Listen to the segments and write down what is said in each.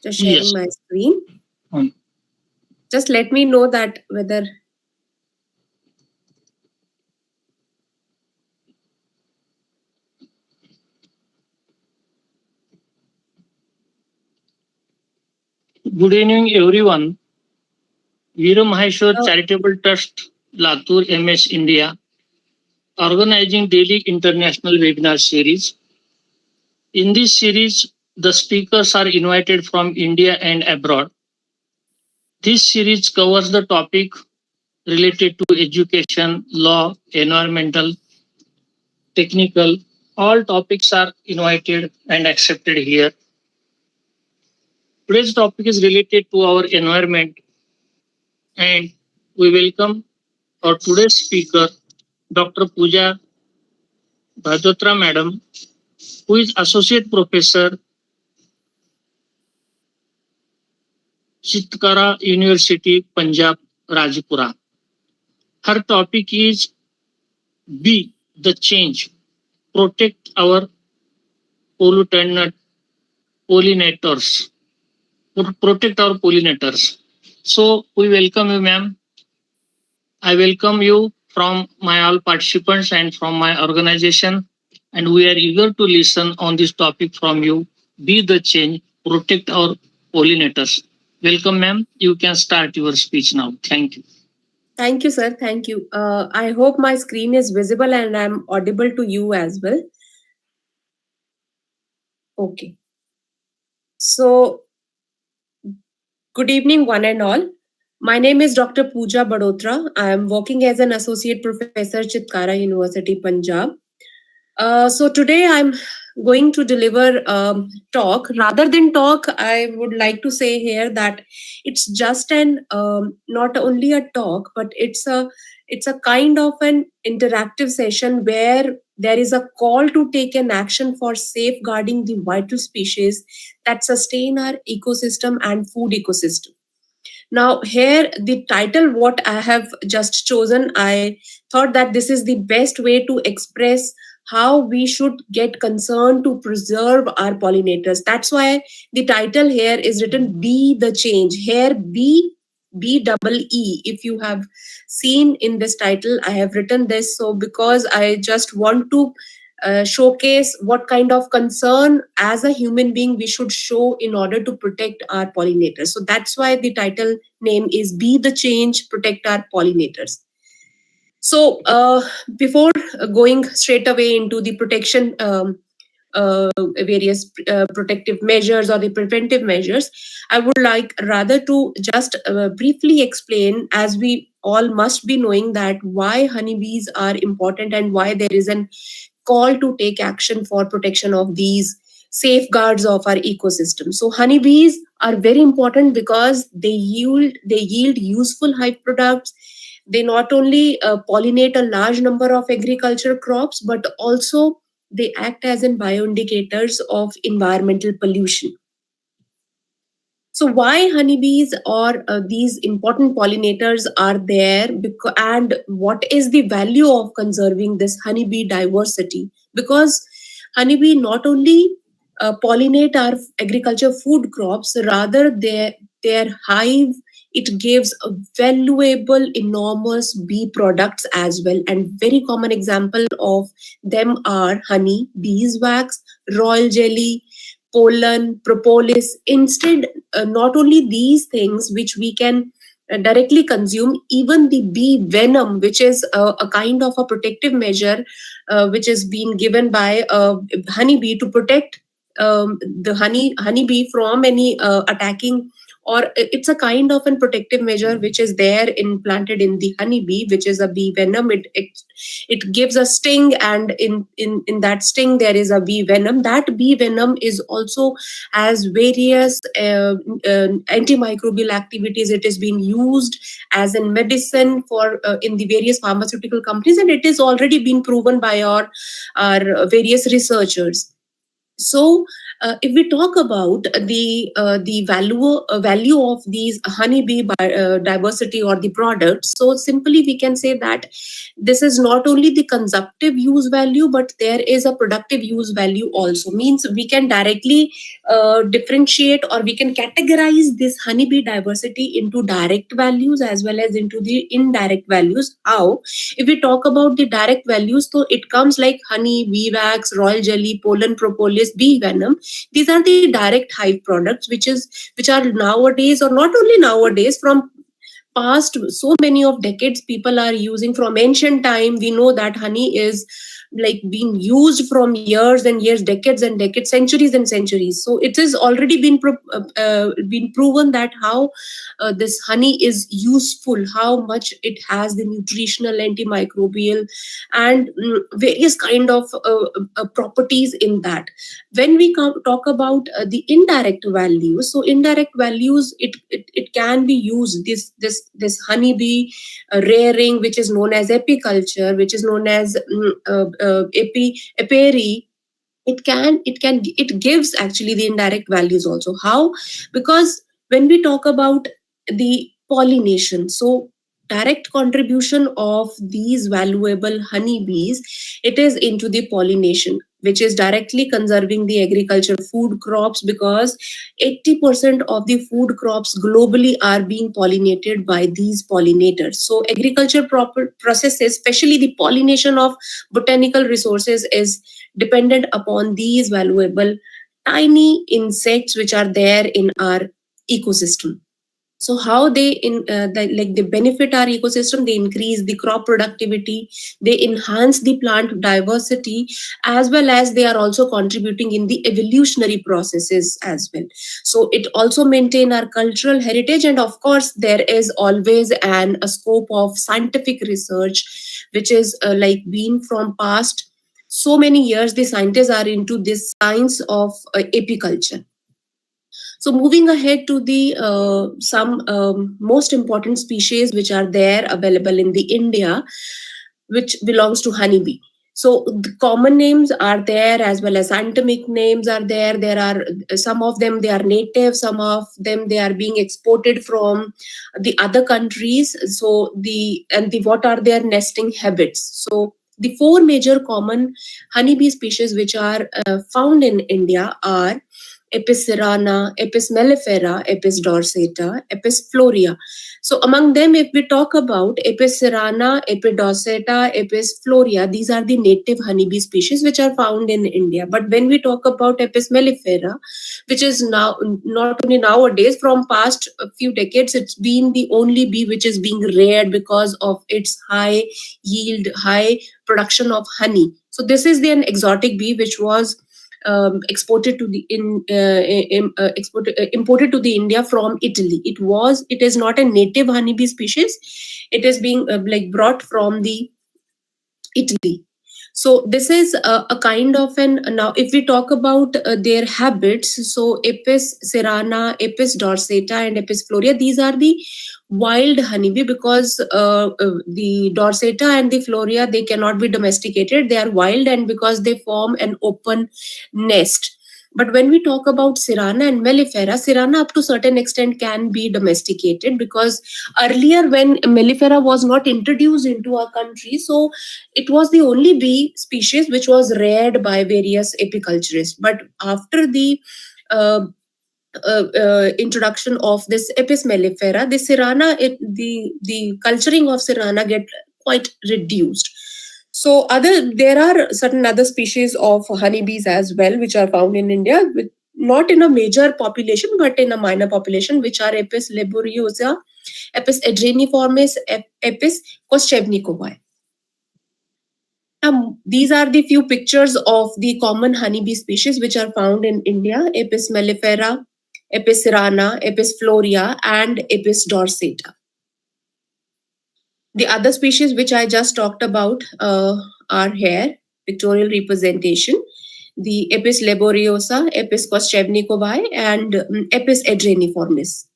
Just sharing my screen. Just let me know that whether... Good evening, everyone. Veer Maheshwar Charitable Trust, Latur, MS, India, organizing daily international webinar series. In this series, the speakers are invited from India and abroad. This series covers the topic related to education, law, environmental, technical. All topics are invited and accepted here. Today's topic is related to our environment, and we welcome our today's speaker, Dr. POOJA BADOTRA Madam, who is Associate Professor, CHITKARA University, PUNJAB, RAJPURA. Her topic is Be the Change, Protect Our Pollinators. Protect our pollinators. So we welcome you, ma'am. I welcome you from my all participants and from my organization, and we are eager to listen on this topic from you. Be the change, protect our pollinators. Welcome, ma'am. You can start your speech now. Thank you. Thank you, sir. Thank you. I hope my screen is visible and I'm audible to you as well. Okay. So, good evening, one and all. My name is Dr. POOJA BADOTRA. I am working as an Associate Professor, CHITKARA University, Punjab. So today I'm going to deliver talk. Rather than talk, I would like to say here that it's just an not only a talk, but it's a kind of an interactive session where there is a call to take an action for safeguarding the vital species that sustain our ecosystem and food ecosystem. Now here the title what I have just chosen, I thought that this is the best way to express how we should get concerned to preserve our pollinators. That's why the title here is written Be the Change. Here double E. If you have seen in this title, I have written this so because I just want to showcase what kind of concern as a human being we should show in order to protect our pollinators. So that's why the title name is Be the Change, Protect Our Pollinators. So before going straight away into the protection, various protective measures or the preventive measures, I would like rather to just briefly explain, as we all must be knowing, that why honeybees are important and why there is an call to take action for protection of these safeguards of our ecosystem. So honeybees are very important because they yield useful hive products. They not only pollinate a large number of agricultural crops, but also they act as in bioindicators of environmental pollution. So why honeybees or these important pollinators are there, and what is the value of conserving this honeybee diversity? Because honeybee not only pollinate our agriculture food crops, rather their hive, it gives a valuable, enormous bee products as well. And very common example of them are honey, beeswax, royal jelly, pollen, propolis. Instead, not only these things which we can directly consume, even the bee venom, which is a kind of a protective measure which is being given by honeybee to protect the honeybee from any attacking, or it's a kind of a protective measure which is there implanted in the honeybee, which is a bee venom. It gives a sting, and in that sting there is a bee venom. That bee venom is also has various antimicrobial activities. It is being used as in medicine for in the various pharmaceutical companies, and it is already been proven by our various researchers. So, if we talk about the value of these honeybee diversity or the products, so simply we can say that this is not only the consumptive use value, but there is a productive use value also. Means we can directly differentiate, or we can categorize this honeybee diversity into direct values as well as into the indirect values. How? If we talk about the direct values, so it comes like honey, bee wax, royal jelly, pollen propolis, bee venom. These are the direct hive products, which are nowadays, or not only nowadays, from past so many of decades people are using. From ancient time we know that honey is like being used from years and years, decades and decades, centuries and centuries. So it has already been proven that how this honey is useful, how much it has the nutritional, antimicrobial, and various kind of properties in that. When we talk about the indirect values, so indirect values, it can be used, this honeybee rearing, which is known as apiculture, which is known as apiary. It gives actually the indirect values also. How? Because when we talk about the pollination, so direct contribution of these valuable honeybees, it is into the pollination, which is directly conserving the agriculture food crops, because 80% of the food crops globally are being pollinated by these pollinators. So agriculture processes, especially the pollination of botanical resources, is dependent upon these valuable tiny insects which are there in our ecosystem. So how they benefit our ecosystem? They increase the crop productivity, they enhance the plant diversity, as well as they are also contributing in the evolutionary processes as well. So it also maintain our cultural heritage, and of course there is always a scope of scientific research, which is like being from past so many years, the scientists are into this science of apiculture. So moving ahead to the some most important species which are there available in the India, which belongs to honeybee. So the common names are there, as well as scientific names are there. There are some of them, they are native, some of them they are being exported from the other countries. So the what are their nesting habits? So the four major common honeybee species which are found in India are Apis cerana, Apis mellifera, Apis dorsata, Apis florea. So among them, if we talk about Apis cerana, Apis dorsata, Apis florea, these are the native honeybee species which are found in India. But when we talk about Apis mellifera, which is now not only nowadays, from past a few decades, it's been the only bee which is being reared because of its high yield, high production of honey. So this is the an exotic bee which was exported to the imported to the India from Italy. It is not a native honeybee species. It is being brought from the Italy. So this is a kind of an, now if we talk about their habits, so Apis cerana, Apis dorsata, and Apis florea, these are the wild honeybee, because the dorsata and the florea, they cannot be domesticated, they are wild, and because they form an open nest. But when we talk about Cerana and Mellifera, Cerana up to certain extent can be domesticated, because earlier when Mellifera was not introduced into our country, so it was the only bee species which was reared by various apiculturists. But after the introduction of this Apis mellifera, the Cerana, the culturing of Cerana get quite reduced. So there are certain other species of honeybees as well, which are found in India, not in a major population, but in a minor population, which are Apis laboriosa, Apis adreniformis, Apis koschevnikovai. These are the few pictures of the common honeybee species which are found in India: Apis mellifera, Apis cerana, Apis florea, and Apis dorsata. The other species which I just talked about are here, pictorial representation: the Apis laboriosa, Apis koschevnikovai, and Apis adreniformis.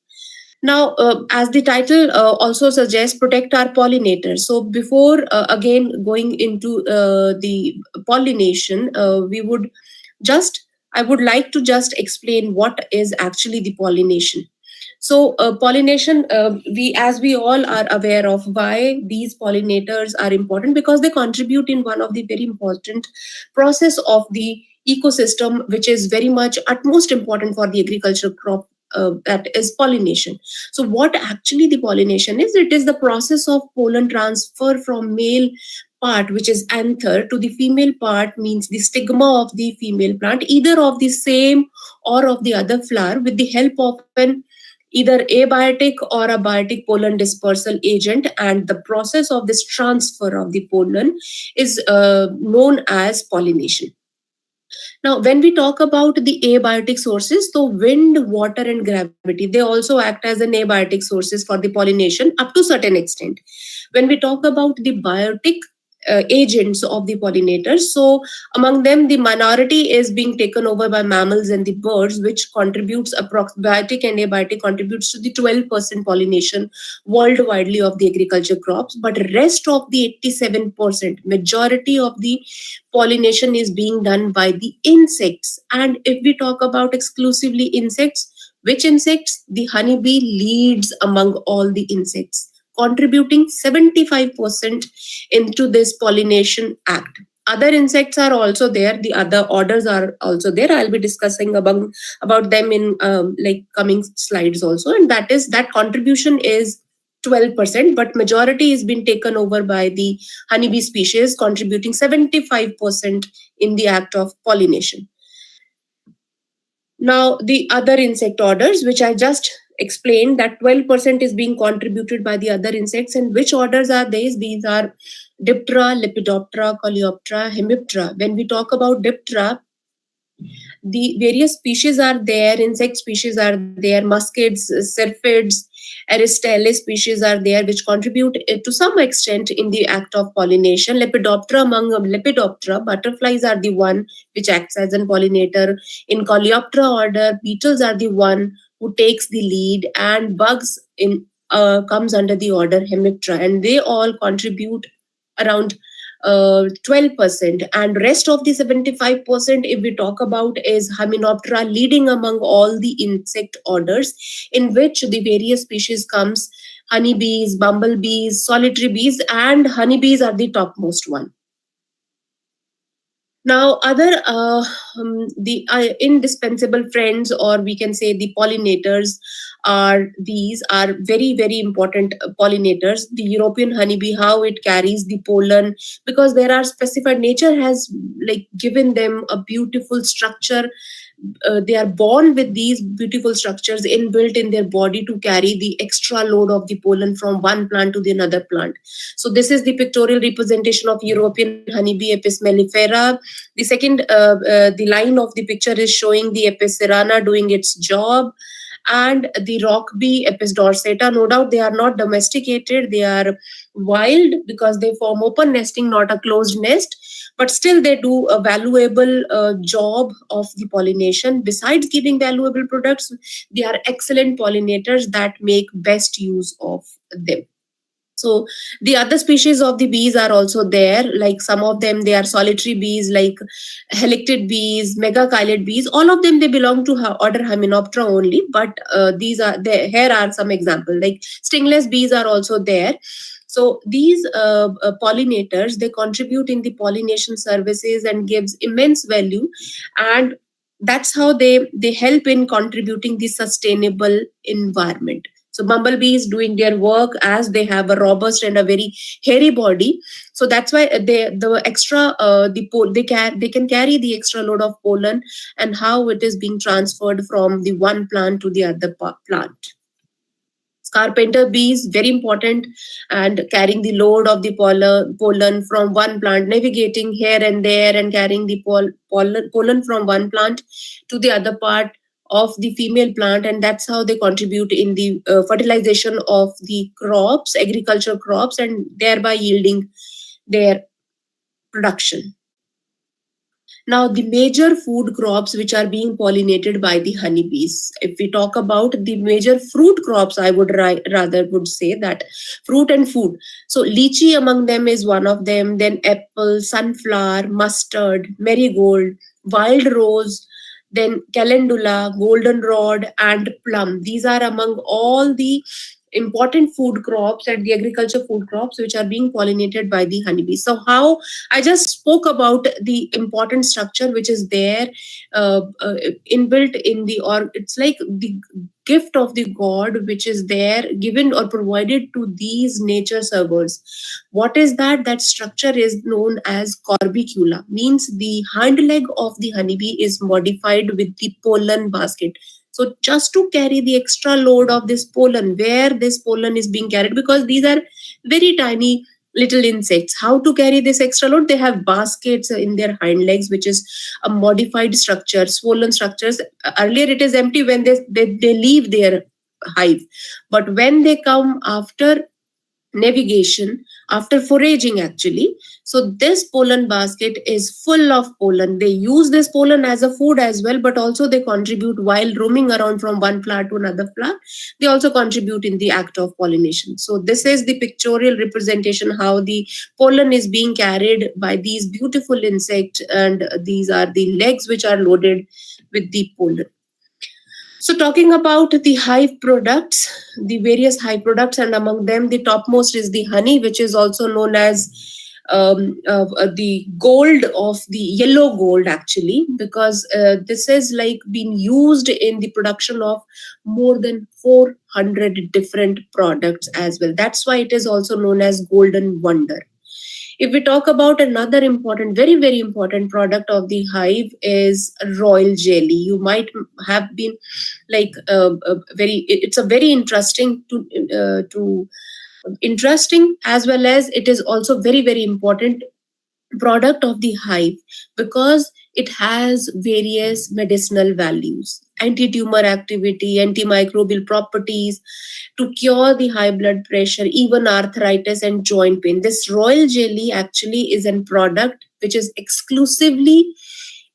Now, as the title also suggests, protect our pollinators. So before again going into the pollination, we would just I would like to just explain what is actually the pollination. So pollination, as we all are aware of why these pollinators are important, because they contribute in one of the very important process of the ecosystem, which is very much utmost important for the agricultural crop. That is pollination. So what actually the pollination is? It is the process of pollen transfer from male part, which is anther, to the female part, means the stigma of the female plant, either of the same or of the other flower, with the help of an either abiotic or a biotic pollen dispersal agent, and the process of this transfer of the pollen is known as pollination. Now, when we talk about the abiotic sources, so wind, water, and gravity, they also act as an abiotic sources for the pollination up to certain extent. When we talk about the biotic agents of the pollinators, so among them, the minority is being taken over by mammals and the birds, which contributes biotic and abiotic contributes to the 12% pollination worldwide of the agriculture crops. But rest of the 87%, majority of the pollination is being done by the insects. And if we talk about exclusively insects, which insects? The honeybee leads among all the insects, contributing 75% into this pollination act. Other insects are also there. The other orders are also there. I'll be discussing about them in like coming slides also. And that contribution is 12%, but majority is being taken over by the honeybee species, contributing 75% in the act of pollination. Now, the other insect orders, which I just explained, that 12% is being contributed by the other insects. And which orders are these? These are Diptera, Lepidoptera, Coleoptera, Hemiptera. When we talk about Diptera, the various species are there, insect species are there, muscids, syrphids, Aristella species are there, which contribute to some extent in the act of pollination. Lepidoptera, among Lepidoptera, butterflies are the one which acts as a pollinator. In Coleoptera order, beetles are the one who takes the lead, and bugs in comes under the order Hemiptera, and they all contribute around 12%, and rest of the 75%, if we talk about, is Hymenoptera, leading among all the insect orders, in which the various species comes: honeybees, bumblebees, solitary bees, and honeybees are the topmost one. Now, other the indispensable friends, or we can say the pollinators, these are very, very important pollinators. The European honeybee, how it carries the pollen, because there are specified, nature has like given them a beautiful structure. They are born with these beautiful structures inbuilt in their body to carry the extra load of the pollen from one plant to the another plant. So this is the pictorial representation of European honeybee, Apis mellifera. The second, the line of the picture is showing the Apis cerana doing its job, and the rock bee, Apis dorsata. No doubt they are not domesticated, they are wild, because they form open nesting, not a closed nest, but still they do a valuable job of the pollination. Besides giving valuable products, they are excellent pollinators that make best use of them. So the other species of the bees are also there, like some of them, they are solitary bees, like halictid bees, megachilid bees. All of them, they belong to order Hymenoptera only, but these are there. Here are some examples, like stingless bees are also there. So these pollinators, they contribute in the pollination services and gives immense value, and that's how they help in contributing the sustainable environment. So bumblebees doing their work, as they have a robust and a very hairy body. So that's why they can carry the extra load of pollen, and how it is being transferred from the one plant to the other plant. Carpenter bees, very important, and carrying the load of the pollen from one plant, navigating here and there, and carrying the pollen from one plant to the other part of the female plant, and that's how they contribute in the fertilization of the crops, agricultural crops, and thereby yielding their production. Now, the major food crops which are being pollinated by the honeybees. If we talk about the major fruit crops, I would rather say that fruit and food. So lychee among them is one of them. Then apple, sunflower, mustard, marigold, wild rose, then calendula, goldenrod, and plum. These are among all the important food crops and the agriculture food crops which are being pollinated by the honeybees. So how I just spoke about the important structure which is there, inbuilt in the, or it's like the gift of the god which is there given or provided to these nature servers. What is that? That structure is known as corbicula, means the hind leg of the honeybee is modified with the pollen basket. So just to carry the extra load of this pollen, where this pollen is being carried, because these are very tiny little insects. How to carry this extra load? They have baskets in their hind legs, which is a modified structure, swollen structures. Earlier it is empty when they leave their hive. But when they come after navigation, after foraging actually, so this pollen basket is full of pollen. They use this pollen as a food as well, but also they contribute while roaming around from one flower to another flower. They also contribute in the act of pollination. So this is the pictorial representation how the pollen is being carried by these beautiful insects, and these are the legs which are loaded with the pollen. So talking about the hive products, the various hive products, and among them the topmost is the honey, which is also known as the gold of the yellow gold actually, because this is like being used in the production of more than 400 different products as well. That's why it is also known as golden wonder. If we talk about another important, very, very important product of the hive is royal jelly. You might have been like it's a very interesting to interesting, as well as it is also very, very important product of the hive, because it has various medicinal values, anti-tumor activity, antimicrobial properties, to cure the high blood pressure, even arthritis and joint pain. This royal jelly actually is a product which is exclusively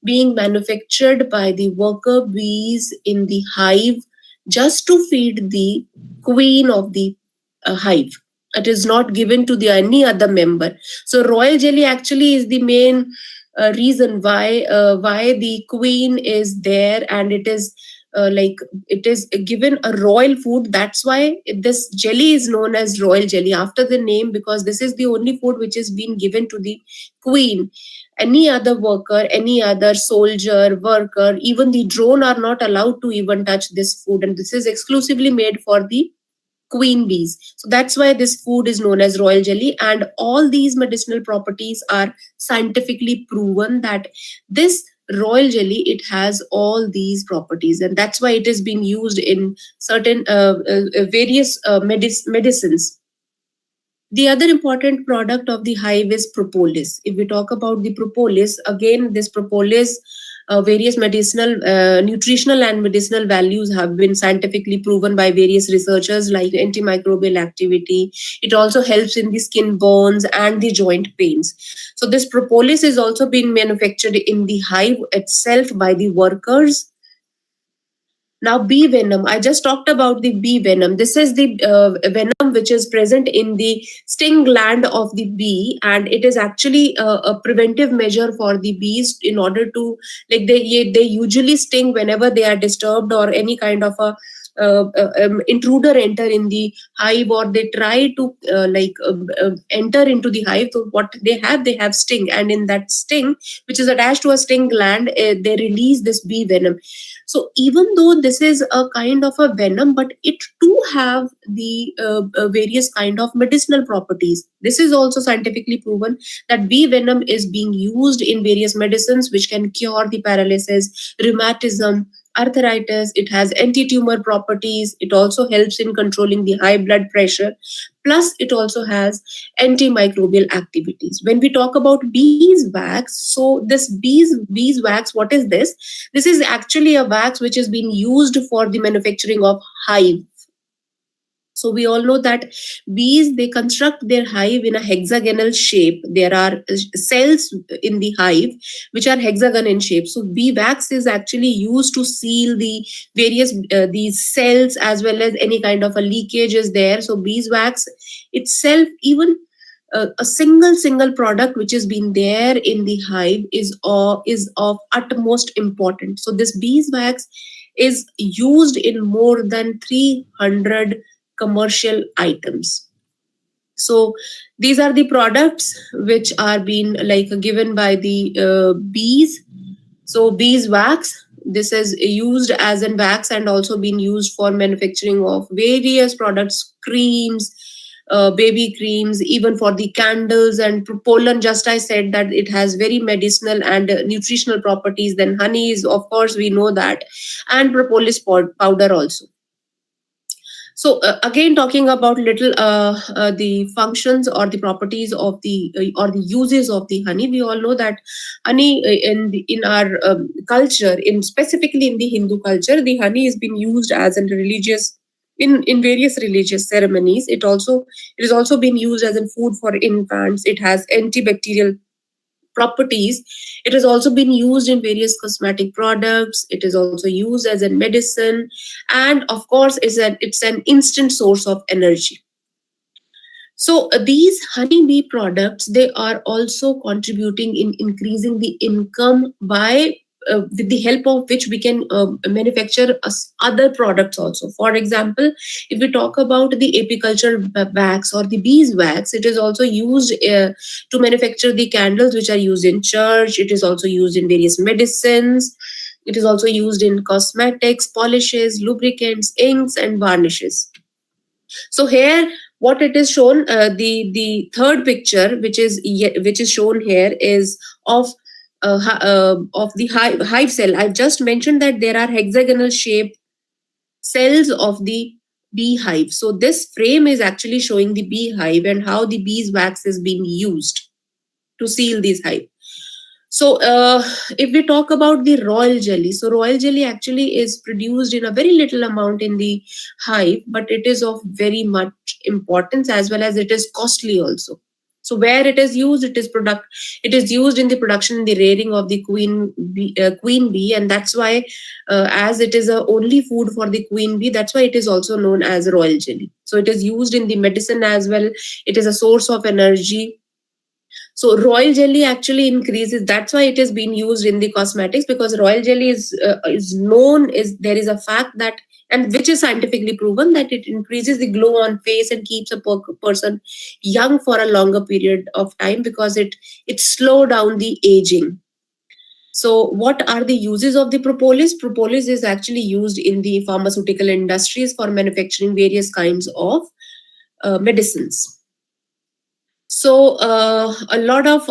being manufactured by the worker bees in the hive, just to feed the queen of the hive. It is not given to the any other member. So royal jelly actually is the main reason why the queen is there, and it is like it is given a royal food. That's why this jelly is known as royal jelly, after the name, because this is the only food which is being given to the queen. Any other worker, any other soldier, worker, even the drone are not allowed to even touch this food, and this is exclusively made for the queen bees. So that's why this food is known as royal jelly, and all these medicinal properties are scientifically proven that this royal jelly, it has all these properties, and that's why it is being used in certain various medicines. The other important product of the hive is propolis. If we talk about the propolis, again, this propolis, various medicinal, nutritional and medicinal values have been scientifically proven by various researchers, like antimicrobial activity. It also helps in the skin burns and the joint pains. So this propolis is also being manufactured in the hive itself by the workers. Now, bee venom. I just talked about the bee venom. This is the venom which is present in the sting gland of the bee, and it is actually a preventive measure for the bees, in order to, like, they usually sting whenever they are disturbed or any kind of a intruder enter in the hive, or they try to enter into the hive. So what they have sting, and in that sting, which is attached to a sting gland, they release this bee venom. So even though this is a kind of a venom, but it too have the various kind of medicinal properties. This is also scientifically proven that bee venom is being used in various medicines which can cure the paralysis, rheumatism, arthritis. It has anti-tumor properties. It also helps in controlling the high blood pressure. Plus, it also has antimicrobial activities. When we talk about beeswax, so this beeswax, what is this? This is actually a wax which is being used for the manufacturing of hive. So we all know that bees, they construct their hive in a hexagonal shape. There are cells in the hive which are hexagon in shape. So bee wax is actually used to seal the various these cells, as well as any kind of a leakage is there. So beeswax itself, even a single product which has been there in the hive is of utmost importance. So this beeswax is used in more than 300 commercial items. So these are the products which are being like given by the bees. So beeswax, this is used as in wax and also been used for manufacturing of various products, creams, baby creams, even for the candles and pollen. Just I said that it has very medicinal and nutritional properties. Then honey is, of course, we know that, and propolis powder also. So again, talking about little the functions or the properties of the or the uses of the honey, we all know that honey in our culture, in specifically in the Hindu culture, the honey has been used as in religious in various religious ceremonies. It is also been used as in food for infants. It has antibacterial properties. It has also been used in various cosmetic products. It is also used as a medicine, and of course, it's an instant source of energy. So these honeybee products, they are also contributing in increasing the income by with the help of which we can manufacture other products also. For example, if we talk about the apiculture wax or the beeswax, it is also used to manufacture the candles which are used in church. It is also used in various medicines. It is also used in cosmetics, polishes, lubricants, inks, and varnishes. So here, what it is shown, the third picture, which is shown here, is of the hive cell. I've just mentioned that there are hexagonal shaped cells of the beehive. So this frame is actually showing the beehive and how the beeswax is being used to seal these hive. So if we talk about the royal jelly, so royal jelly actually is produced in a very little amount in the hive, but it is of very much importance as well as it is costly also. So where it is used, it is used in the production and the rearing of the queen bee, and that's why as it is a only food for the queen bee, that's why it is also known as royal jelly. So it is used in the medicine as well. It is a source of energy. So royal jelly actually increases. That's why it is being used in the cosmetics, because royal jelly is known, is there is a fact that, and which is scientifically proven, that it increases the glow on face and keeps a person young for a longer period of time, because it slow down the aging. So what are the uses of the propolis? Propolis is actually used in the pharmaceutical industries for manufacturing various kinds of medicines. So a lot of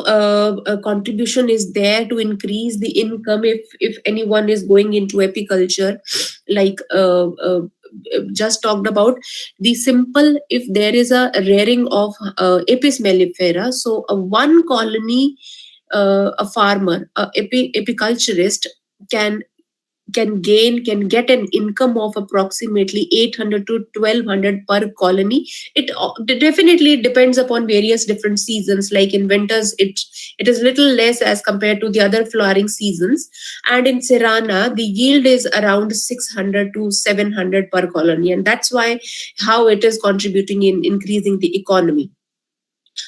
contribution is there to increase the income if anyone is going into apiculture, like just talked about the simple. If there is a rearing of Apis mellifera, so one colony, a farmer, apiculturist can get an income of approximately 800 to 1200 per colony. It definitely depends upon various different seasons. Like in winters, it is little less as compared to the other flowering seasons, and in Sirana the yield is around 600 to 700 per colony, and that's why how it is contributing in increasing the economy.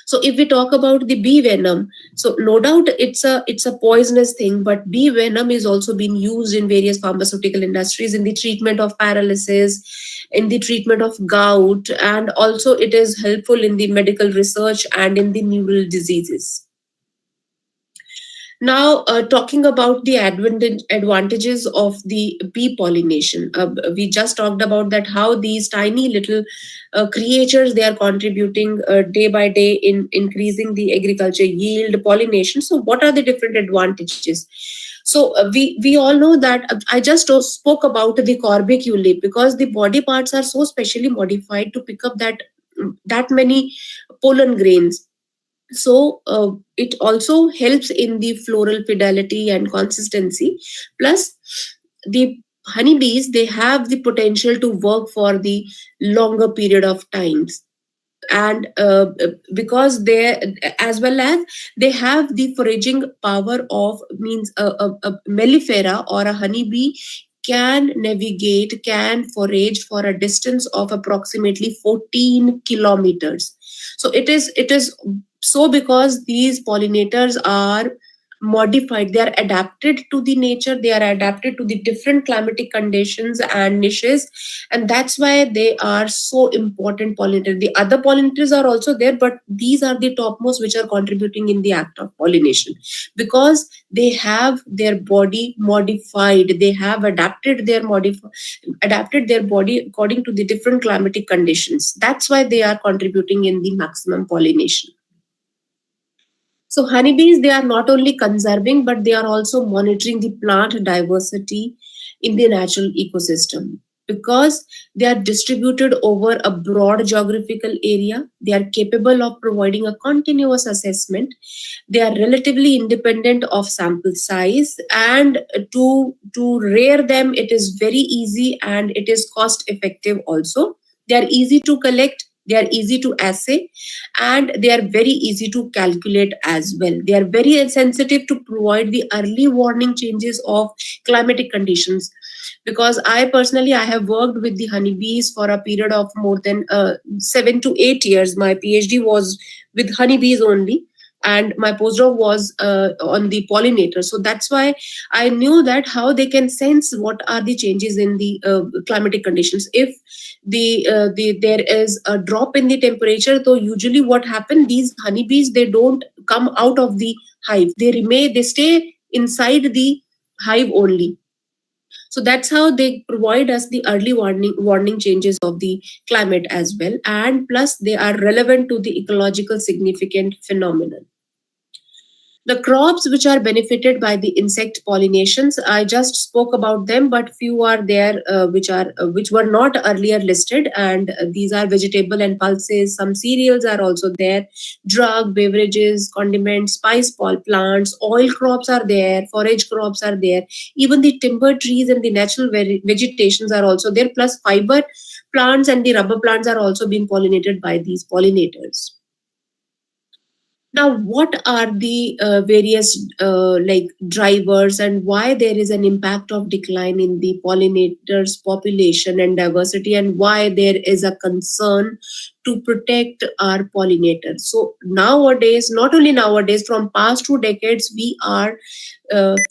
So if we talk about the bee venom, so no doubt it's a poisonous thing, but bee venom is also being used in various pharmaceutical industries in the treatment of paralysis, in the treatment of gout, and also it is helpful in the medical research and in the neural diseases. Now, talking about the advantages of the bee pollination, we just talked about that how these tiny little creatures, they are contributing day by day in increasing the agriculture yield, pollination. So, what are the different advantages? So we all know that I just spoke about the corbiculae, because the body parts are so specially modified to pick up that many pollen grains. So it also helps in the floral fidelity and consistency. Plus, the honeybees, they have the potential to work for the longer period of times, and because they, as well as they have the foraging power of, means a mellifera or a honeybee can forage for a distance of approximately 14 kilometers. So it is so because these pollinators are modified, they are adapted to the nature, they are adapted to the different climatic conditions and niches, and that's why they are so important pollinators. The other pollinators are also there, but these are the topmost which are contributing in the act of pollination, because they have their body modified, they have adapted their body according to the different climatic conditions. That's why they are contributing in the maximum pollination. So honeybees, they are not only conserving, but they are also monitoring the plant diversity in the natural ecosystem, because they are distributed over a broad geographical area. They are capable of providing a continuous assessment. They are relatively independent of sample size, and to rear them, it is very easy and it is cost effective also. They are easy to collect, they are easy to assay, and they are very easy to calculate as well. They are very sensitive to provide the early warning changes of climatic conditions, because I personally, I have worked with the honeybees for a period of more than 7 to 8 years. My PhD was with honeybees only, and my postdoc was on the pollinator. So that's why I knew that how they can sense what are the changes in the climatic conditions. If there is a drop in the temperature, so usually what happens, these honeybees, they don't come out of the hive, they stay inside the hive only. So that's how they provide us the early warning changes of the climate as well, and plus they are relevant to the ecological significant phenomenon. The crops which are benefited by the insect pollinations, I just spoke about them, but few are there which were not earlier listed, and these are vegetable and pulses. Some cereals are also there, drug, beverages, condiments, spice plants, oil crops are there, forage crops are there. Even the timber trees and the natural vegetations are also there. Plus fiber plants and the rubber plants are also being pollinated by these pollinators. Now, what are the various like drivers, and why there is an impact of decline in the pollinators population and diversity, and why there is a concern to protect our pollinators? So nowadays, not only nowadays, from past 2 decades, we are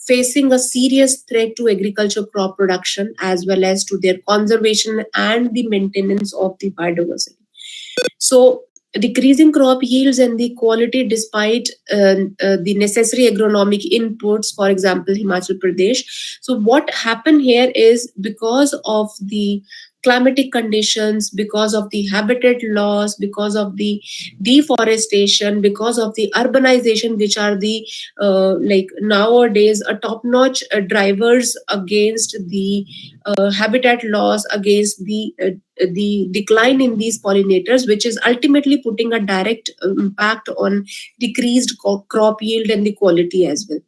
facing a serious threat to agriculture crop production, as well as to their conservation and the maintenance of the biodiversity. So decreasing crop yields and the quality despite the necessary agronomic inputs, for example, Himachal Pradesh. So what happened here is, because of the climatic conditions, because of the habitat loss, because of the deforestation, because of the urbanization, which are the like nowadays a top-notch drivers against the habitat loss, against the decline in these pollinators, which is ultimately putting a direct impact on decreased crop yield and the quality as well.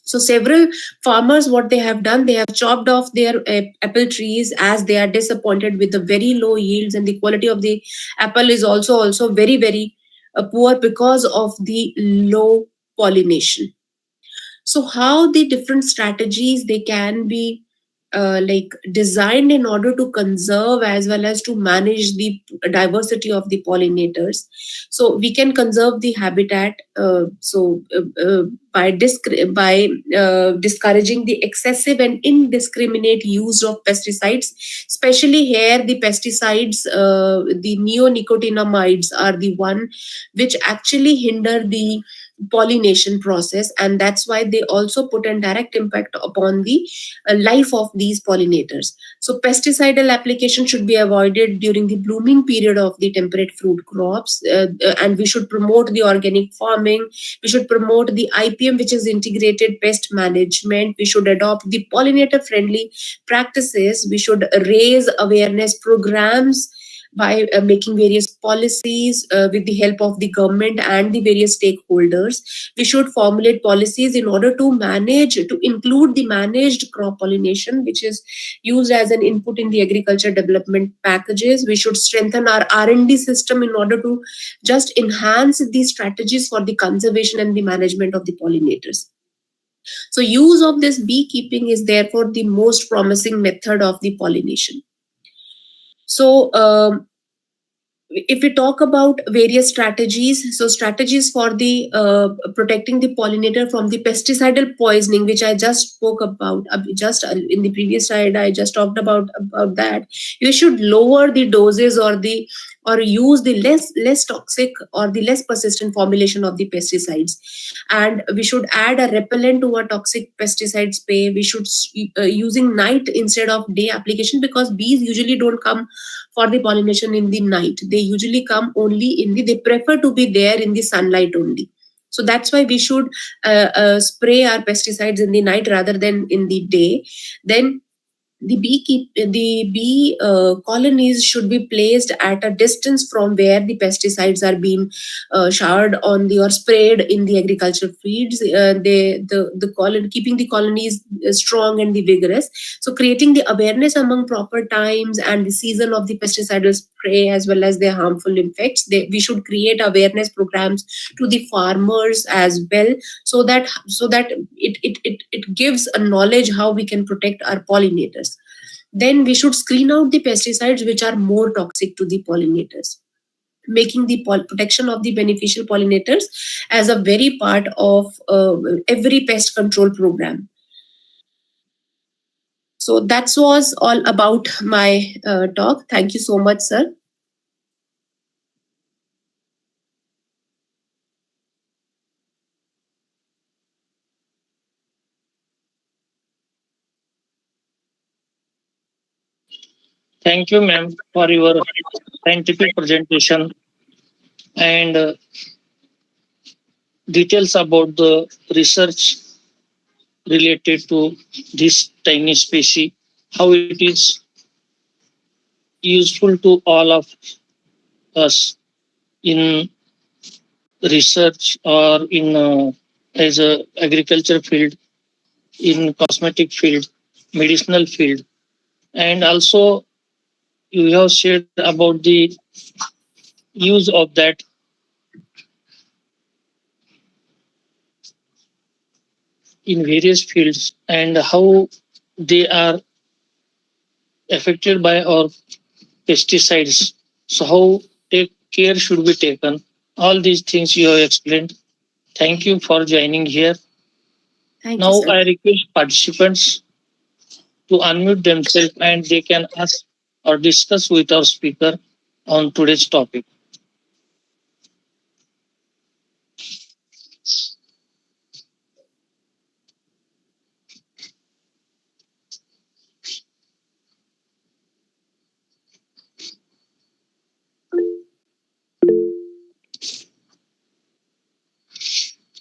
So several farmers, what they have done, they have chopped off their apple trees, as they are disappointed with the very low yields, and the quality of the apple is also very poor because of the low pollination. So how the different strategies they can be like designed in order to conserve as well as to manage the diversity of the pollinators. So we can conserve the habitat by discouraging the excessive and indiscriminate use of pesticides. Especially here, the pesticides, the neonicotinoids are the one which actually hinder the pollination process, and that's why they also put a direct impact upon the life of these pollinators. So pesticidal application should be avoided during the blooming period of the temperate fruit crops, and we should promote the organic farming. We should promote the IPM, which is integrated pest management. We should adopt the pollinator friendly practices. We should raise awareness programs by making various policies with the help of the government and the various stakeholders. We should formulate policies in order to include the managed crop pollination, which is used as an input in the agriculture development packages. We should strengthen our R&D system in order to just enhance these strategies for the conservation and the management of the pollinators. So use of this beekeeping is therefore the most promising method of the pollination. So if we talk about various strategies, so strategies for the protecting the pollinator from the pesticidal poisoning, which I just spoke about, just in the previous slide, I just talked about that. You should lower the doses or use the less toxic or the less persistent formulation of the pesticides, and we should add a repellent to a toxic pesticide spray. We should using night instead of day application, because bees usually don't come for the pollination in the night. They usually come only they prefer to be there in the sunlight only. So that's why we should spray our pesticides in the night rather than in the day. Then the bee colonies should be placed at a distance from where the pesticides are being showered on the or sprayed in the agricultural fields. Keeping the colonies strong and the vigorous. So creating the awareness among proper times and the season of the pesticidal spray, as well as their harmful effects. We should create awareness programs to the farmers as well, so that it gives a knowledge how we can protect our pollinators. Then we should screen out the pesticides which are more toxic to the pollinators, making the protection of the beneficial pollinators as a very part of every pest control program. So that was all about my talk. Thank you so much, sir. Thank you, ma'am, for your scientific presentation and details about the research related to this tiny species, how it is useful to all of us in research or in as a agriculture field, in cosmetic field, medicinal field, and also you have shared about the use of that in various fields and how they are affected by our pesticides. So how take care should be taken. All these things you have explained. Thank you for joining here. Thank Now you, sir. I request participants to unmute themselves and they can ask or discuss with our speaker on today's topic.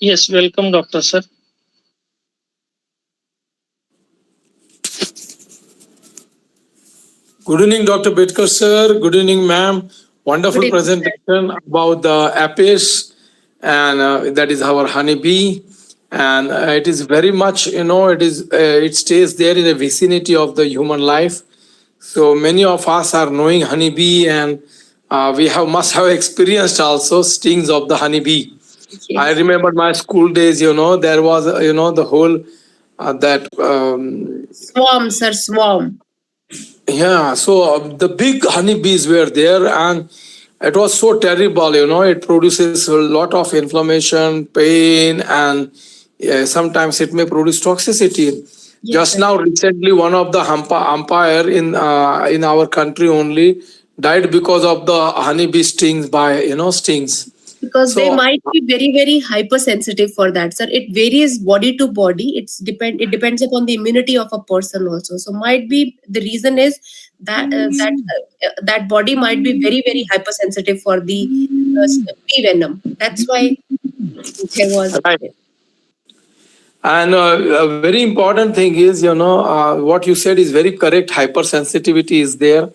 Yes, welcome, Dr. Sir. Good evening, Dr. BETKAR, sir. Good evening, ma'am. Wonderful Good evening, sir. presentation about the apis, and that is our honeybee. And it is very much, it stays there in the vicinity of the human life. So many of us are knowing honeybee, and we must have experienced also stings of the honeybee. Yes. I remember my school days. There was the whole that Swarm, sir, swarm. yeah, so the big honeybees were there, and it was so terrible. It produces a lot of inflammation, pain, and sometimes it may produce toxicity. Yes, Just sir. now, recently, one of the umpire in our country only died because of the honeybee stings stings. Because they So might be very very hypersensitive for that, sir. It varies body to body. It depends upon the immunity of a person also. So might be the reason is that body might be very very hypersensitive for the bee venom. That's why there was. right. And a very important thing is, what you said is very correct. Hypersensitivity is there,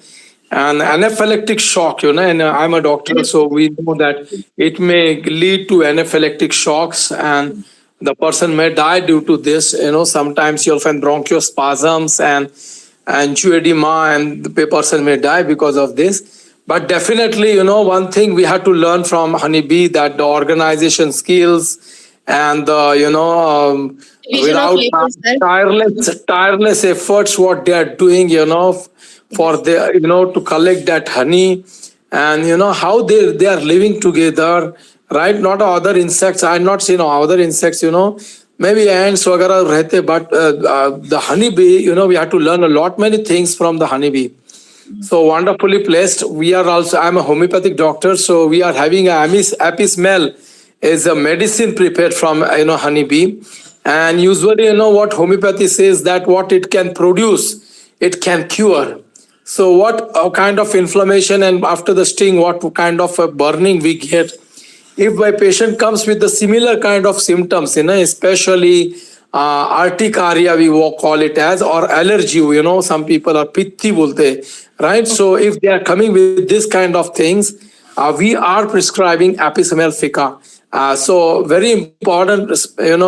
and anaphylactic shock. And I'm a doctor, so we know that it may lead to anaphylactic shocks, and the person may die due to this. Sometimes you'll find bronchospasms and angioedema, and the person may die because of this. But definitely, one thing we have to learn from honeybee, that the organization skills and Division of without labor, sir. tireless efforts what they are doing, for the to collect that honey, and how they are living together, right? Not other insects. I not seen other insects. Maybe ants वगैरह रहते, but the honeybee. We have to learn a lot many things from the honeybee. So wonderfully placed. We are also. I'm a homeopathic doctor, so we are having a happy smell is a medicine prepared from honeybee, and usually what homeopathy says that what it can produce, it can cure. So what kind of inflammation and after the sting, what kind of a burning we get? If my patient comes with the similar kind of symptoms, especially urticaria, we will call it as, or allergy, some people are pitti bolte, right? So if they are coming with this kind of things, we are prescribing Apis mellifica. So very important,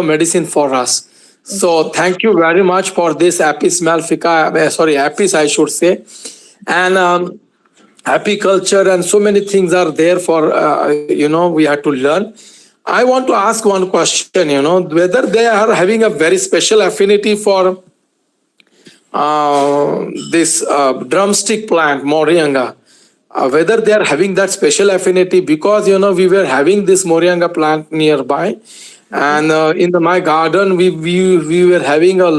medicine for us. So thank you very much for this Apis mellifica, sorry, Apis I should say. And apiculture and so many things are there for, we have to learn. I want to ask one question, whether they are having a very special affinity for this drumstick plant, Moringa. Whether they are having that special affinity, because we were having this Moringa plant nearby, and in my garden we were having a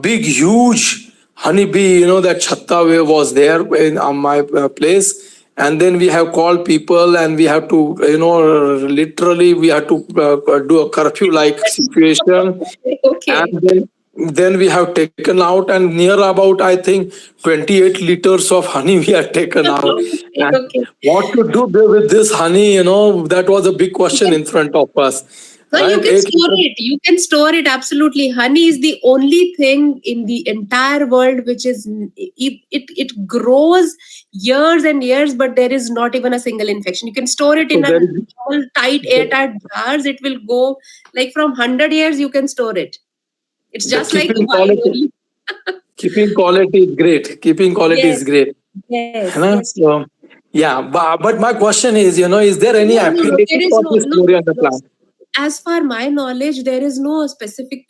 big huge honeybee, that chatta was there in my place, and then we have called people, and we have to literally we have to do a curfew like situation. Okay. And then we have taken out, and near about I think 28 liters of honey we have taken out. And Okay. what to do with this honey, that was a big question in front of us. So you Right? can store it. You can store it, absolutely. Honey is the only thing in the entire world which is it grows years and years, but there is not even a single infection. You can store it in So a there is- small, tight, airtight jars. It will go like from 100 years. You can store it. It's The just like keeping wine quality. only. Keeping quality is great. Keeping quality Yes, is great. yes, है ना? yes. So, yeah, but my question is, is there any No, no, no. application There is for no, this no, Moringa no. plant? As far my knowledge, there is no specific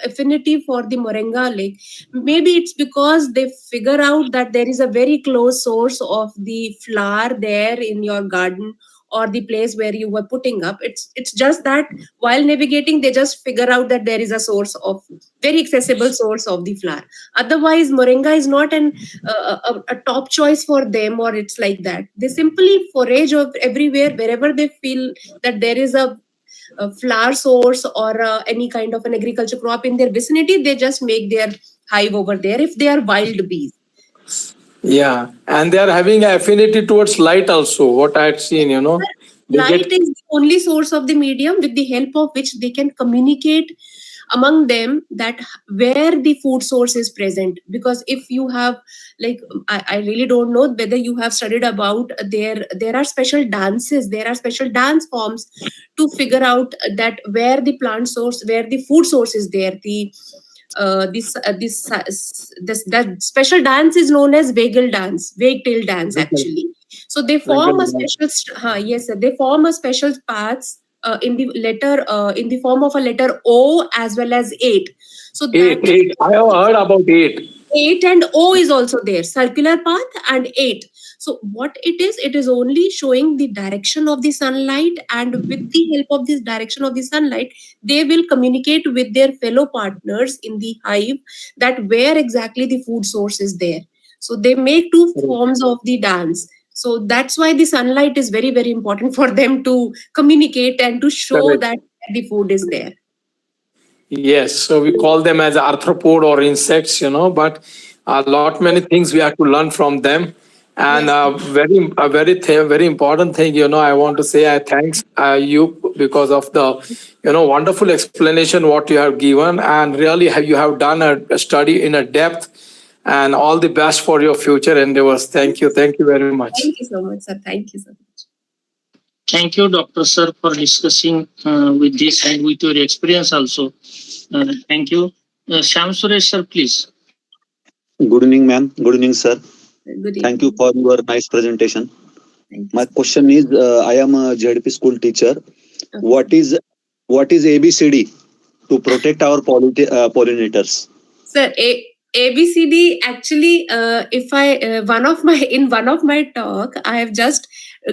affinity for the moringa lake. Maybe it's because they figure out that there is a very close source of the flower there in your garden or the place where you were putting up. It's just that while navigating, they just figure out that there is a source of very accessible source of the flower. Otherwise, moringa is not a top choice for them, or it's like that. They simply forage of everywhere wherever they feel that there is a flower source or any kind of an agriculture crop in their vicinity. They just make their hive over there if they are wild bees. Yeah, and they are having an affinity towards light also. What I had seen, they Light get is the only source of the medium with the help of which they can communicate among them that where the food source is present. Because if you have, like, I really don't know whether you have studied about there are special dances, there are special dance forms to figure out that where the plant source, where the food source is there. This that special dance is known as wagtail dance actually. So they form a special yes sir, they form a special paths in the letter in the form of a letter O as well as 8. So that eight. I have heard about 8. 8 and O is also there, circular path and 8. So what it is only showing the direction of the sunlight, and with the help of this direction of the sunlight, they will communicate with their fellow partners in the hive that where exactly the food source is there. So they make two forms of the dance. So that's why the sunlight is very, very important for them to communicate and to show Correct. that the food is there. Yes, so we call them as arthropod or insects, but a lot many things we have to learn from them. And very important thing, I want to say I thanks you because of the, wonderful explanation what you have given, and really you have done a study in a depth, and all the best for your future endeavors. Thank you very much. Thank you so much, sir. Thank you so much. Thank you, Dr. Sir, for discussing with this and with your experience also. Thank you. Shyam Suresh, sir, please. Good evening, ma'am. Good evening, sir. Good Thank you evening. for your nice presentation. Thank you, My sir. question is, I am a ZP school teacher. Okay. What is ABCD to protect our pollinators? Sir, ABCD actually, if I one of my talk, I have just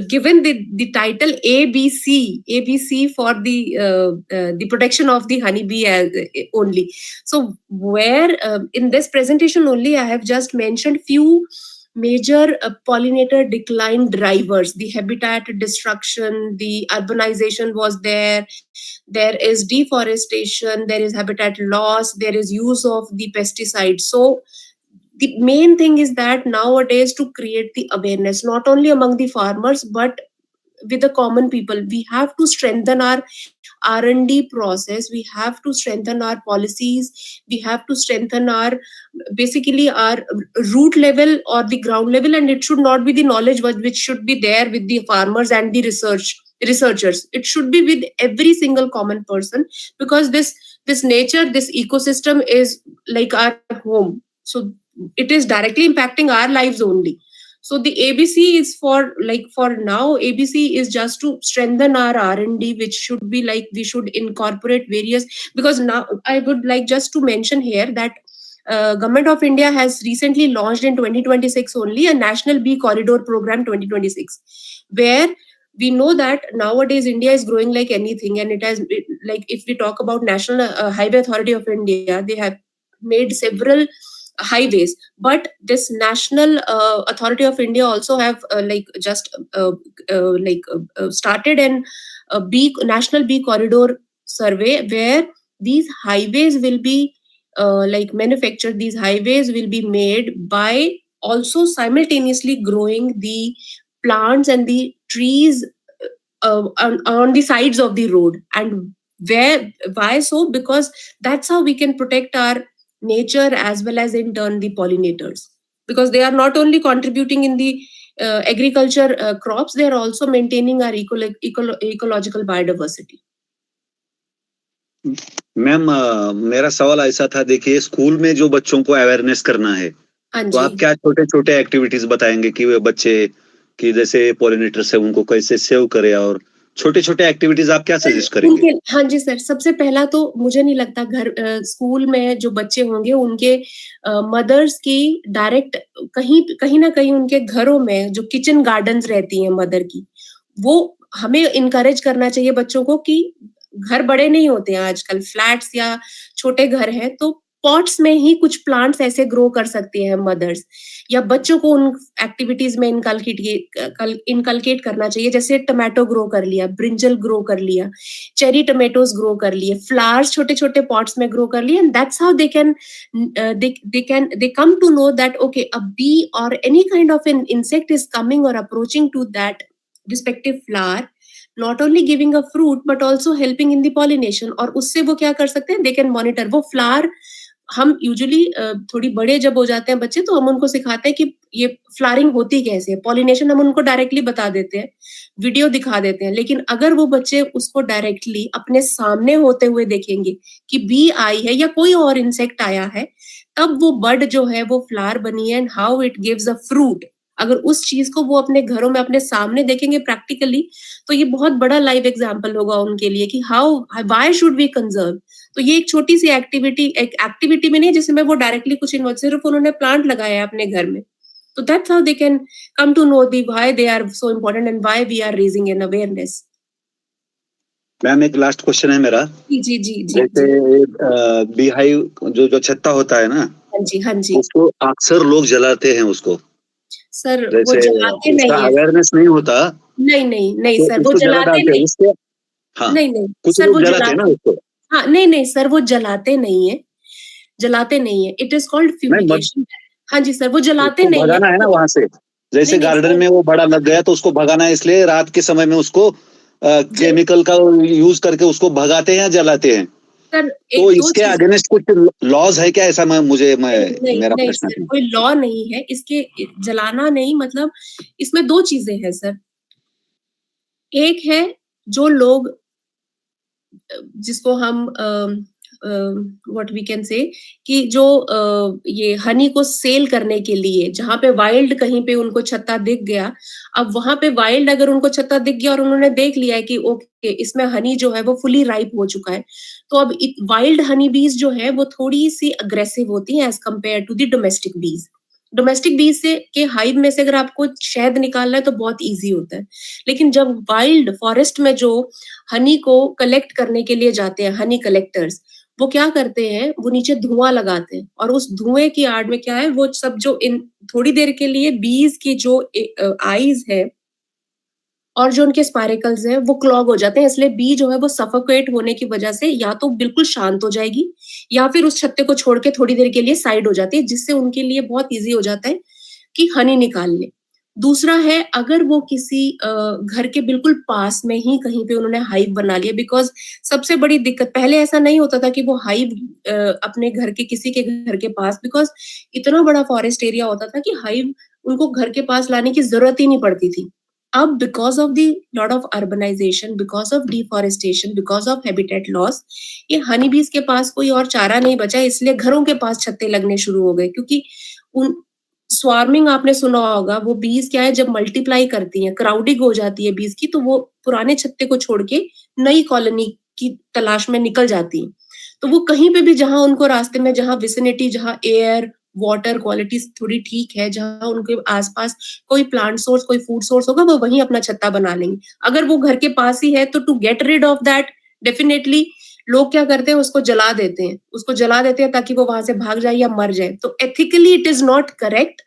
given the title ABC for the protection of the honeybee as, only. So where in this presentation only I have just mentioned few major pollinator decline drivers. The habitat destruction, the urbanization was there. There is deforestation, there is habitat loss, there is use of the pesticides. So the main thing is that nowadays to create the awareness not only among the farmers but with the common people, we have to strengthen our R&D process, we have to strengthen our policies, we have to strengthen our basically our root level or the ground level, and it should not be the knowledge which should be there with the farmers and the researchers. It should be with every single common person, because this nature, this ecosystem is like our home. So it is directly impacting our lives only. So the ABC is for now, ABC is just to strengthen our R&D, which should be like we should incorporate various, because now I would like just to mention here that Government of India has recently launched in 2026 only a National Bee Corridor Program 2026, where we know that nowadays India is growing like anything, and like if we talk about National Highway Authority of India, they have made several highways, but this National Authority of India also have started an National Bee Corridor Survey, where these highways will be manufactured. These highways will be made by also simultaneously growing the plants and the trees on the sides of the road. And why so? Because that's how we can protect our nature as well as in turn the pollinators, because they are not only contributing in the agriculture crops, they are also maintaining our ecological biodiversity. Ma'am मेरा सवाल ऐसा था, देखिए school में जो बच्चों को awareness करना है, तो आप क्या छोटे छोटे एक्टिविटीज बताएंगे कि वे बच्चे की जैसे पॉलिनेटर्स है उनको कैसे सेव करें, और छोटे छोटे एक्टिविटीज आप क्या सजेस्ट करेंगे? हाँ जी सर, सबसे पहला तो मुझे नहीं लगता स्कूल में जो बच्चे होंगे उनके मदर्स की डायरेक्ट कहीं ना कहीं उनके घरों में जो किचन गार्डन्स रहती हैं मदर की, वो हमें इनकरेज करना चाहिए बच्चों को कि घर बड़े नहीं होते हैं आजकल, फ्लैट्स या छोटे घर हैं, तो पॉट्स में ही कुछ प्लांट्स ऐसे ग्रो कर सकती हैं मदर्स, या बच्चों को उन एक्टिविटीज में इनकलकेट करना चाहिए। जैसे टमाटो ग्रो कर लिया, ब्रिंजल ग्रो कर लिया, चेरी टमाटोज ग्रो कर लिए, फ्लावर्स छोटे छोटे पॉट्स में ग्रो कर लिए, and that's how they come to know that okay, a bee or any kind of an insect is coming or approaching to that respective flower, not only giving a fruit but also helping in the pollination। और उससे वो क्या कर सकते हैं, they can monitor वो flower। हम usually थोड़ी बड़े जब हो जाते हैं बच्चे, तो हम उनको सिखाते हैं कि ये फ्लावरिंग होती कैसे है, पॉलिनेशन हम उनको डायरेक्टली बता देते हैं, वीडियो दिखा देते हैं। लेकिन अगर वो बच्चे उसको डायरेक्टली अपने सामने होते हुए देखेंगे कि बी आई है या कोई और इंसेक्ट आया है, तब वो बर्ड जो है वो फ्लावर बनी है and how it gives a fruit, अगर उस चीज को वो अपने घरों में अपने सामने देखेंगे प्रैक्टिकली, तो ये बहुत बड़ा लाइव एग्जाम्पल होगा उनके लिए कि व्हाई शुड वी कंजर्व। तो ये एक छोटी सी एक्टिविटी में नहीं जिसमें वो डायरेक्टली कुछ इन्वॉल्व, सिर्फ उन्होंने प्लांट लगाया है अपने घर में, तो that's how they can come to know the why they are so important and why we are raising an awareness. Ma'am एक लास्ट क्वेश्चन है मेरा। जी। जैसे बी हाइव जो छत्ता होता है ना, हाँ जी, उसको अक्सर लोग जलाते हैं उसको सर, वो जलाते नहीं है, अवेयरनेस नहीं होता। नहीं तो सर, वो जलाते नहीं, हाँ, नहीं कुछ सर, लोग वो जलाते हैं ना उसको। हाँ, नहीं सर, वो जलाते नहीं है, इट इज कॉल्ड फ्यूमिगेशन। हाँ जी सर, वो जलाते नहीं है, भगाना है ना वहां से, जैसे गार्डन में वो बड़ा लग गया तो उसको भगाना है, इसलिए रात के समय में उसको केमिकल का यूज करके उसको भगाते हैं या जलाते हैं। सर, तो इसके अगेंस्ट कुछ लॉज है क्या, ऐसा मेरा प्रश्न है। कोई लॉ नहीं है इसके, जलाना नहीं, मतलब इसमें दो चीजें हैं सर। एक है जो लोग जिसको हम व्हाट वी कैन से कि जो ये हनी को सेल करने के लिए जहां पे वाइल्ड कहीं पे उनको छत्ता दिख गया, अब वहां पे वाइल्ड अगर उनको छत्ता दिख गया और उन्होंने देख लिया है कि ओके इसमें हनी जो है वो फुली राइप हो चुका है, तो अब वाइल्ड हनी बीज जो है वो थोड़ी सी अग्रेसिव होती है as compare to the domestic bees. Domestic bees से के हाइव में से अगर आपको शहद निकालना है तो बहुत इजी होता है, लेकिन जब वाइल्ड फॉरेस्ट में जो हनी को कलेक्ट करने के लिए जाते हैं हनी कलेक्टर्स, वो क्या करते हैं, वो नीचे धुआं लगाते हैं और उस धुएं की आड़ में क्या है, वो सब जो इन थोड़ी देर के लिए बीज की जो आईज है और जो उनके स्पाइरिकल्स हैं वो क्लॉग हो जाते हैं, इसलिए बी जो है वो सफोकेट होने की वजह से या तो बिल्कुल शांत हो जाएगी या फिर उस छत्ते को छोड़ के थोड़ी देर के लिए साइड हो जाती है, जिससे उनके लिए बहुत इजी हो जाता है कि हनी निकाल ले। दूसरा है, अगर वो किसी घर के बिल्कुल पास में ही कहीं पे उन्होंने हाइव बना लिया, बिकॉज सबसे बड़ी दिक्कत पहले ऐसा नहीं होता था कि वो हाइव अपने घर के किसी के घर के पास, बिकॉज इतना बड़ा फॉरेस्ट एरिया होता था कि हाइव उनको घर के पास लाने की जरूरत ही नहीं पड़ती थी। अब because of the lot of urbanisation, because of deforestation, because of habitat loss, ये हनी बीज के पास कोई और चारा नहीं बचा, इसलिए घरों के पास छत्ते लगने शुरू हो गए। क्योंकि उन स्वार्मिंग आपने सुना होगा, वो बीज क्या है, जब मल्टीप्लाई करती हैं, क्राउडिंग हो जाती है बीज की, तो वो पुराने छत्ते को छोड़ के नई कॉलोनी की तलाश में निकल जाती हैं। तो वो कहीं पे भी जहां उनको रास्ते में, जहां विसिनिटी, जहां एयर वाटर क्वालिटी थोड़ी ठीक है, जहां उनके आसपास कोई प्लांट सोर्स, कोई फूड सोर्स होगा, वो वहीं अपना छत्ता बना लेंगे। अगर वो घर के पास ही है तो to get rid of that, definitely लोग क्या करते हैं, उसको जला देते हैं, उसको जला देते हैं ताकि वो वहां से भाग जाए या मर जाए। तो ethically it is not correct.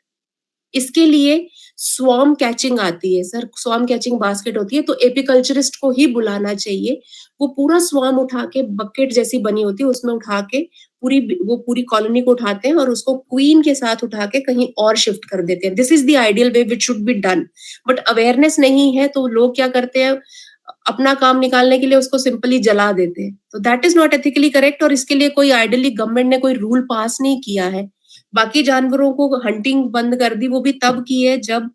इसके लिए स्वॉर्म कैचिंग आती है सर, स्वॉर्म कैचिंग बास्केट होती है, तो एपिकल्चरिस्ट को ही बुलाना चाहिए। वो पूरा स्वॉर्म उठा के, बकेट जैसी बनी होती है, उसमें उठा के पूरी कॉलोनी को उठाते हैं और उसको क्वीन के साथ उठा के कहीं और शिफ्ट कर देते हैं। This is the ideal way which should be done, but awareness नहीं है तो लोग क्या करते हैं, अपना काम निकालने के लिए उसको सिंपली जला देते हैं। तो that is not ethically correct, और इसके लिए कोई आइडियली गवर्नमेंट ने कोई रूल पास नहीं किया है। बाकी जानवरों को हंटिंग बंद कर दी, वो भी तब की है जब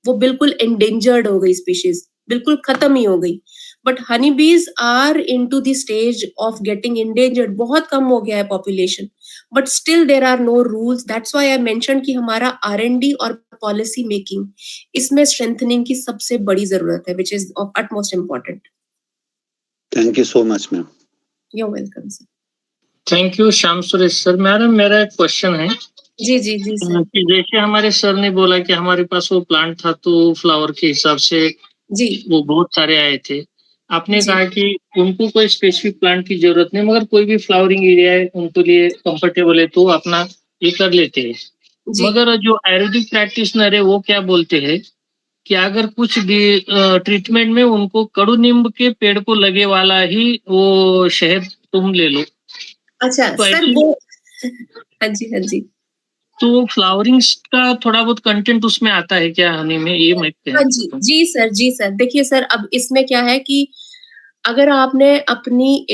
वो बिल्कुल एंडेंजर्ड हो गई, स्पीशीज बिल्कुल खत्म ही हो गई। But honey bees are into the stage of getting endangered, बहुत कम हो गया है population, but still there are no rules. That's why I mention कि हमारा R&D और पॉलिसी मेकिंग, इसमें स्ट्रेंथनिंग की सबसे बड़ी जरूरत है, which is of utmost important. Thank you so much ma'am. You are welcome sir. Thank you Shyam Suresh sir. Madam मेरा एक क्वेश्चन है। जी जी जी सर। कि जैसे हमारे सर ने बोला कि हमारे पास वो प्लांट था तो फ्लावर के हिसाब से जी वो बहुत सारे आए थे। आपने कहा कि उनको कोई स्पेसिफिक प्लांट की जरूरत नहीं, मगर कोई भी फ्लावरिंग एरिया है उनके लिए कंफर्टेबल है तो अपना ये कर लेते हैं। मगर जो आयुर्वेदिक प्रैक्टिशनर है वो क्या बोलते हैं कि अगर कुछ भी ट्रीटमेंट में उनको कड़ू नींब के पेड़ को लगे वाला ही वो शहद तुम ले लो। अच्छा तो सर वो हाँ जी हाँ जी। तो फ्लावरिंग का थोड़ा बहुत कंटेंट उसमें आता है क्या हनी में, ये मैं हाँ जी जी सर, जी सर। देखिए सर, अब इसमें क्या है कि अगर आपने अपनी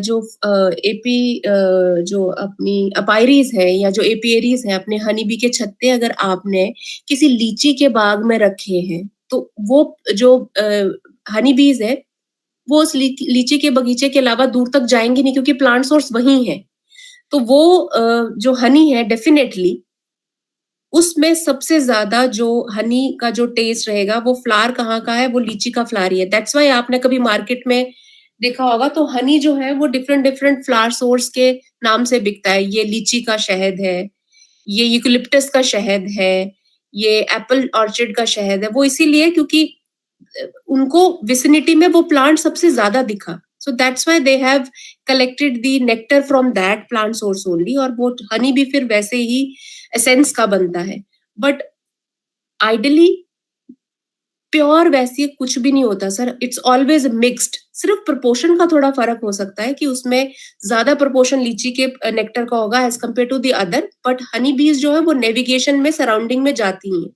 जो अपनी अपायरीज है या जो एपियरीज है, अपने हनी बी के छत्ते अगर आपने किसी लीची के बाग में रखे हैं, तो वो जो हनी बीज है वो उस लीची के बगीचे के अलावा दूर तक जाएंगे नहीं, क्योंकि प्लांट सोर्स वही है। तो वो जो हनी है, डेफिनेटली उसमें सबसे ज्यादा जो हनी का जो टेस्ट रहेगा, वो फ्लावर कहाँ का है, वो लीची का फ्लावर ही है। दैट्स वाई आपने कभी मार्केट में देखा होगा तो हनी जो है वो डिफरेंट डिफरेंट फ्लावर सोर्स के नाम से बिकता है। ये लीची का शहद है, ये यूकलिप्टस का शहद है, ये एप्पल ऑर्चिड का शहद है। वो इसीलिए क्योंकि उनको विसिनिटी में वो प्लांट सबसे ज्यादा दिखा, so that's why they have collected the nectar from that plant source only, और वो हनी भी फिर वैसे ही एसेंस का बनता है। बट आइडियली प्योर वैसे कुछ भी नहीं होता सर, इट्स ऑलवेज मिक्स्ड। सिर्फ प्रोपोर्शन का थोड़ा फर्क हो सकता है कि उसमें ज्यादा प्रोपोर्शन लीची के नेक्टर का होगा as compare to the other, but honey bees जो है वो नेविगेशन में सराउंडिंग में जाती हैं।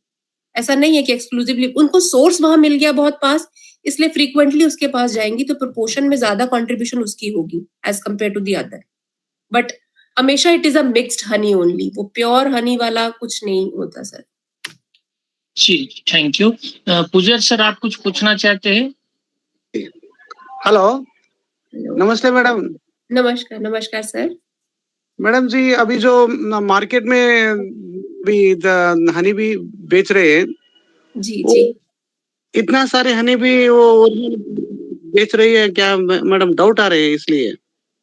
ऐसा नहीं है कि एक्सक्लूसिवली उनको सोर्स वहां मिल गया बहुत पास, इसलिए फ्रीक्वेंटली उसके पास जाएंगी, तो प्रोपोर्शन में ज्यादा कंट्रीब्यूशन उसकी होगी as compare to the other. But हमेशा it is a mixed honey only, वो प्योर हनी वाला कुछ नहीं होता सर। जी थैंक यू। पूजा सर आप कुछ पूछना चाहते हैं? हेलो, नमस्ते मैडम। नमस्कार, नमस्कार सर। मैडम जी, अभी जो मार्केट में भी हनी भी बेच रहे हैं, जी जी, इतना सारे हनी भी वो बेच रही है क्या मैडम? डाउट आ रहे हैं इसलिए।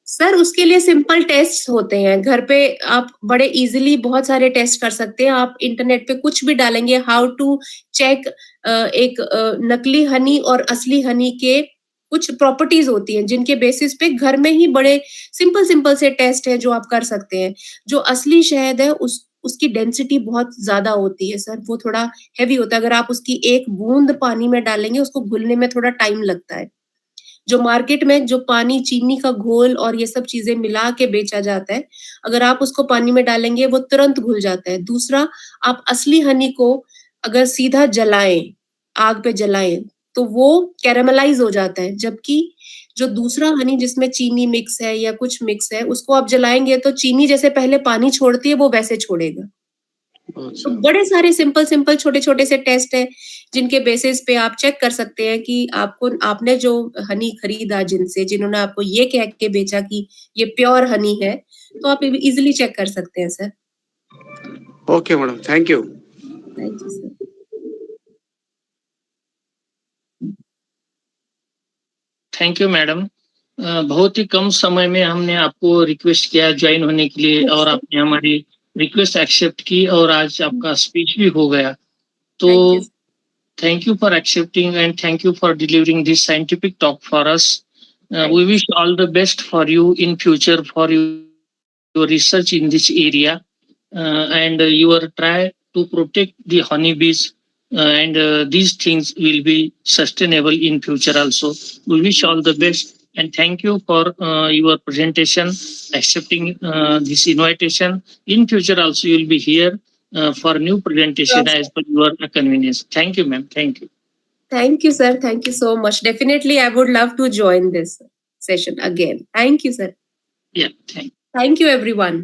सर उसके लिए सिंपल टेस्ट होते हैं। घर पे आप बड़े इजीली बहुत सारे टेस्ट कर सकते हैं। आप इंटरनेट पे कुछ भी डालेंगे, हाउ टू चेक एक नकली हनी और असली हनी के कुछ प्रॉपर्टीज होती हैं, जिनके बेसिस पे घर में ही बड़े सिंपल सिंपल से टेस्ट है जो आप कर सकते हैं। जो असली शहद है उसकी डेंसिटी बहुत ज्यादा होती है सर, वो थोड़ा हैवी होता है। अगर आप उसकी एक बूंद पानी में डालेंगे, उसको घुलने में थोड़ा टाइम लगता है। जो मार्केट में जो पानी, चीनी का घोल और ये सब चीजें मिला के बेचा जाता है, अगर आप उसको पानी में डालेंगे वो तुरंत घुल जाता है। दूसरा, आप असली हनी को अगर सीधा जलाएं, आग पे जलाएं, तो वो कैरामलाइज हो जाता है। जबकि जो दूसरा हनी जिसमें चीनी मिक्स है या कुछ मिक्स है, उसको आप जलाएंगे तो चीनी जैसे पहले पानी छोड़ती है, वो वैसे छोड़ेगा। तो बड़े सारे सिंपल सिंपल छोटे छोटे से टेस्ट है, जिनके बेसिस पे आप चेक कर सकते हैं कि आपने जो हनी खरीदा जिन्होंने आपको ये कह के बेचा कि ये प्योर हनी है, तो आप इजीली चेक कर सकते हैं sir. Okay madam, thank you. Thank you sir. Thank you madam. बहुत ही कम समय में हमने आपको रिक्वेस्ट किया ज्वाइन होने के लिए, और आपने हमारी रिक्वेस्ट एक्सेप्ट की और आज आपका स्पीच भी हो गया। तो thank you for accepting and thank you for delivering this scientific talk for us. We wish all the best for you in future for your research in this area, and your try to protect the honeybees, and these things will be sustainable in future also. We wish all the best and thank you for your presentation, accepting this invitation. In future also you will be here for new presentation as per your convenience. Thank you, ma'am. Thank you. Thank you, sir. Thank you so much. Definitely, I would love to join this session again. Thank you, sir. Yeah, thank you. Thank you, everyone.